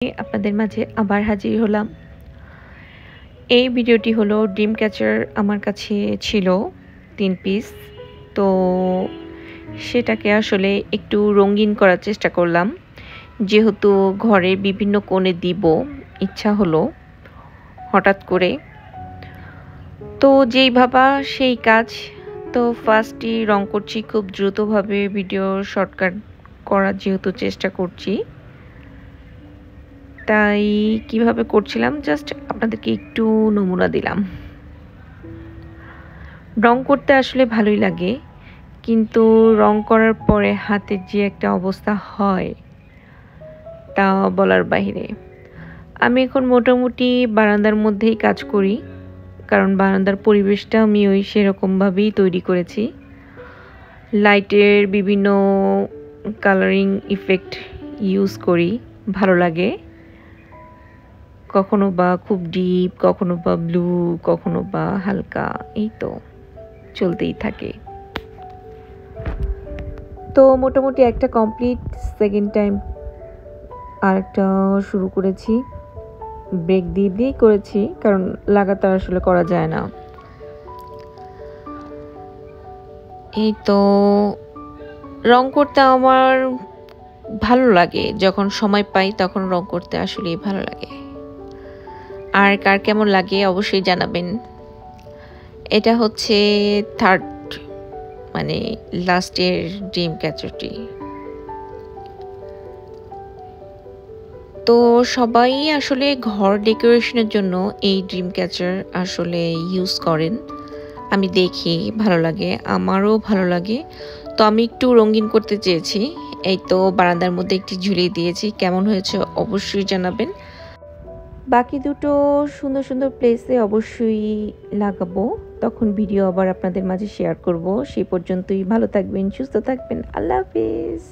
আপনাদের মাঝে আবার হাজির হলাম। এই ভিডিওটি হলো ড্রিম ক্যাচার আমার কাছে ছিল 3 পিস। তো সেটাকে আসলে একটু রঙিন করার চেষ্টা করলাম, যেহেতু ঘরের বিভিন্ন কোণে দিব ইচ্ছা হলো হঠাৎ করে। তো যেই ভাবা সেই কাজ। তো ফার্স্টই রং করছি খুব দ্রুতভাবে, ভিডিও শর্টকাট করার যেহেতু চেষ্টা করছি, তাই কিভাবে করছিলাম জাস্ট আপনাদেরকে একটু নমুনা দিলাম। রং করতে আসলে ভালোই লাগে, কিন্তু রং করার পরে হাতের যে একটা অবস্থা হয় তা বলার বাইরে। আমি এখন মোটামুটি বারান্দার মধ্যেই কাজ করি, কারণ বারান্দার পরিবেশটা আমি ওই সেরকমভাবেই তৈরি করেছি। লাইটের বিভিন্ন কালারিং ইফেক্ট ইউজ করি, ভালো লাগে। কখনো বা খুব ডিপ, কখনো বা ব্লু, কখনো বা হালকা, এই তো চলতেই থাকে। তো মোটামুটি একটা কমপ্লিট, সেকেন্ড টাইম আরেকটা শুরু করেছি। ব্রেক দিয়ে দিয়েই করেছি, কারণ লাগাতার আসলে করা যায় না। এই তো রং করতে আমার ভালো লাগে, যখন সময় পাই তখন রং করতে আসলেই ভালো লাগে। আর কার কেমন লাগে অবশ্যই জানাবেন। এটা হচ্ছে থার্ড, মানে লাস্টের ড্রিম ক্যাচারটি। তো সবাই আসলে ঘর ডেকোরেশনের জন্য এই ড্রিম ক্যাচার আসলে ইউজ করেন। আমি দেখি ভালো লাগে, আমারও ভালো লাগে। তো আমি একটু রঙিন করতে চেয়েছি। এই তো বারান্দার মধ্যে একটি ঝুলিয়ে দিয়েছি, কেমন হয়েছে অবশ্যই জানাবেন। বাকি দুটো সুন্দর সুন্দর প্লেসে অবশ্যই লাগাবো, তখন ভিডিও আবার আপনাদের মাঝে শেয়ার করব। সেই পর্যন্তই ভালো থাকবেন, সুস্থ থাকবেন। আল্লাহ হাফিজ।